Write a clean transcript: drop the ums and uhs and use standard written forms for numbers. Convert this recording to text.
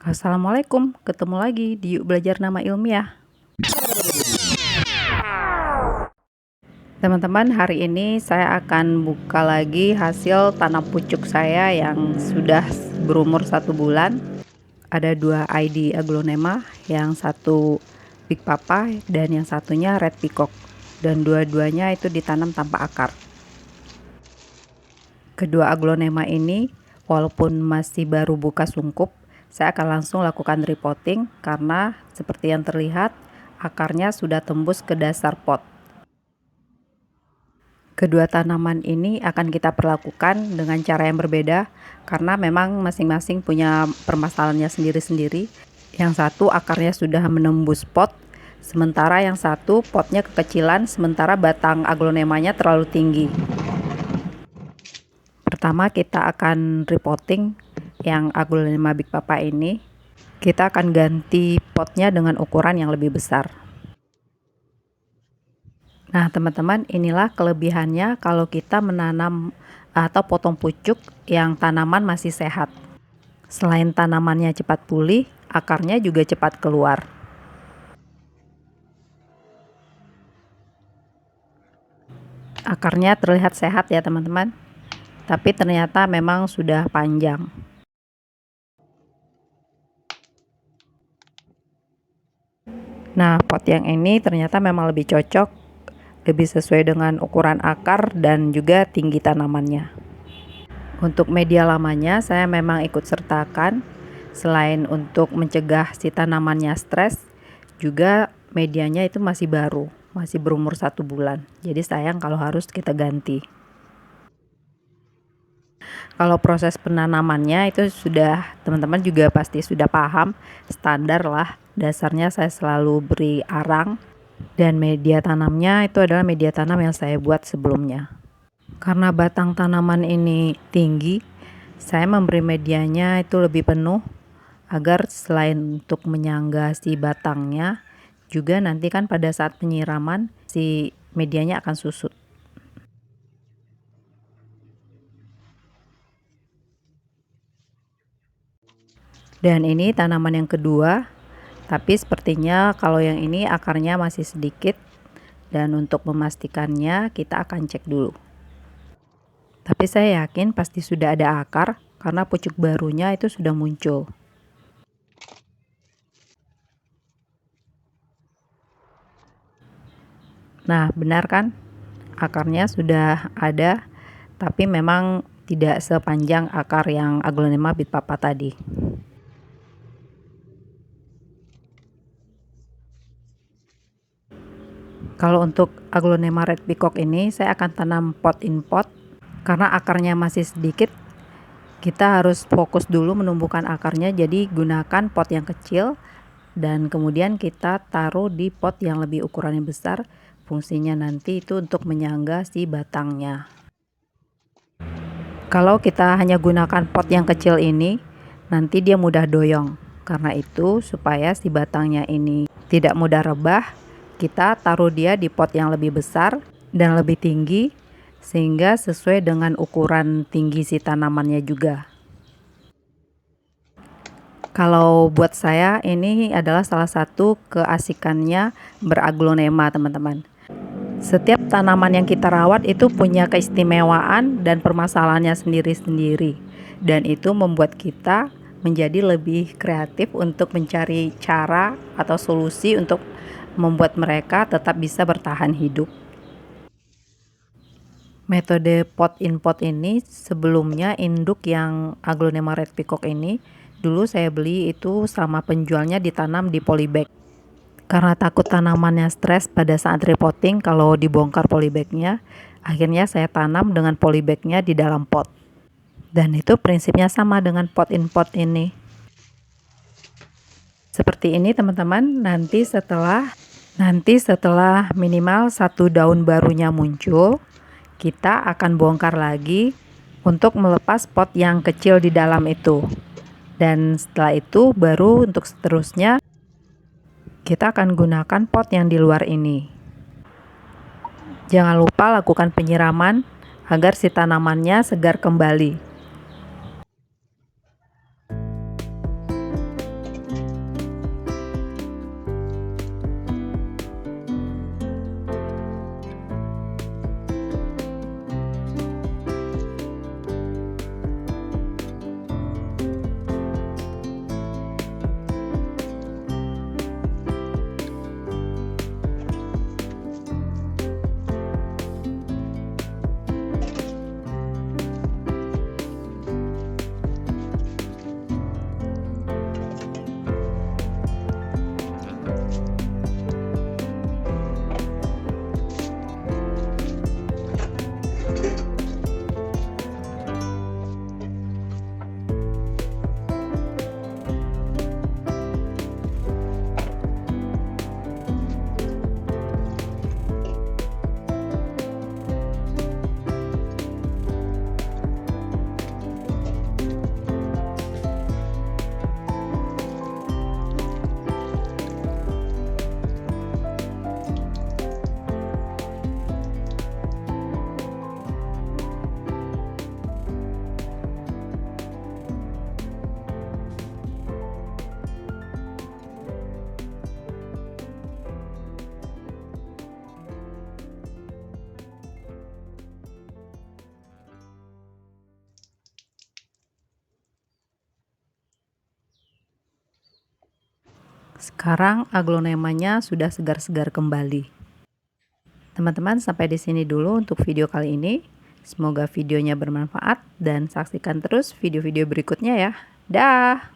Assalamualaikum, ketemu lagi di Yuk Belajar Nama Ilmiah. Teman-teman, hari ini saya akan buka lagi hasil tanam pucuk saya yang sudah berumur 1 bulan. Ada 2 ID aglonema, yang satu Big Papa dan yang satunya Red Peacock. Dan dua-duanya itu ditanam tanpa akar. Kedua aglonema ini, walaupun masih baru buka sungkup, saya akan langsung lakukan repotting karena seperti yang terlihat, akarnya sudah tembus ke dasar pot. Kedua tanaman ini akan kita perlakukan dengan cara yang berbeda karena memang masing-masing punya permasalahannya sendiri-sendiri. Yang satu akarnya sudah menembus pot, sementara yang satu potnya kekecilan, sementara batang aglonemanya terlalu tinggi. Pertama kita akan repotting yang aglonema Big Papa ini. Kita akan ganti potnya dengan ukuran yang lebih besar. Nah teman-teman, inilah kelebihannya kalau kita menanam atau potong pucuk yang tanaman masih sehat. Selain tanamannya cepat pulih, akarnya juga cepat keluar. Akarnya terlihat sehat ya teman-teman, tapi ternyata memang sudah panjang. Nah, pot yang ini ternyata memang lebih cocok, lebih sesuai dengan ukuran akar dan juga tinggi tanamannya. Untuk media lamanya saya memang ikut sertakan, selain untuk mencegah si tanamannya stres, juga medianya itu masih baru, masih berumur 1 bulan. Jadi sayang kalau harus kita ganti. Kalau proses penanamannya itu sudah teman-teman juga pasti sudah paham, standar lah. Dasarnya saya selalu beri arang dan media tanamnya itu adalah media tanam yang saya buat sebelumnya. Karena batang tanaman ini tinggi, saya memberi medianya itu lebih penuh agar selain untuk menyangga si batangnya, juga nanti kan pada saat penyiraman si medianya akan susut. Dan ini tanaman yang kedua, tapi sepertinya kalau yang ini akarnya masih sedikit, dan untuk memastikannya kita akan cek dulu. Tapi saya yakin pasti sudah ada akar karena pucuk barunya itu sudah muncul. Nah, benar kan? Akarnya sudah ada, tapi memang tidak sepanjang akar yang aglonema Big Papa tadi. Kalau untuk aglonema Red Peacock ini saya akan tanam pot in pot karena akarnya masih sedikit. Kita harus fokus dulu menumbuhkan akarnya, jadi gunakan pot yang kecil dan kemudian kita taruh di pot yang lebih ukurannya besar. Fungsinya nanti itu untuk menyangga si batangnya. Kalau kita hanya gunakan pot yang kecil ini, nanti dia mudah doyong. Karena itu supaya si batangnya ini tidak mudah rebah, kita taruh dia di pot yang lebih besar dan lebih tinggi sehingga sesuai dengan ukuran tinggi si tanamannya juga. Kalau buat saya ini adalah salah satu keasikannya beraglonema teman-teman. Setiap tanaman yang kita rawat itu punya keistimewaan dan permasalahannya sendiri-sendiri, dan itu membuat kita menjadi lebih kreatif untuk mencari cara atau solusi untuk membuat mereka tetap bisa bertahan hidup. Metode pot in pot ini sebelumnya induk yang aglonema Red Peacock ini dulu saya beli itu sama penjualnya ditanam di polybag. Karena takut tanamannya stres pada saat repotting kalau dibongkar polybagnya, akhirnya saya tanam dengan polybagnya di dalam pot. Dan itu prinsipnya sama dengan pot in pot ini. Seperti ini teman-teman, nanti setelah minimal 1 daun barunya muncul, kita akan bongkar lagi untuk melepas pot yang kecil di dalam itu. Dan setelah itu baru untuk seterusnya kita akan gunakan pot yang di luar ini. Jangan lupa lakukan penyiraman agar si tanamannya segar kembali. Sekarang aglonemanya sudah segar-segar kembali. Teman-teman, sampai di sini dulu untuk video kali ini. Semoga videonya bermanfaat dan saksikan terus video-video berikutnya ya. Dah.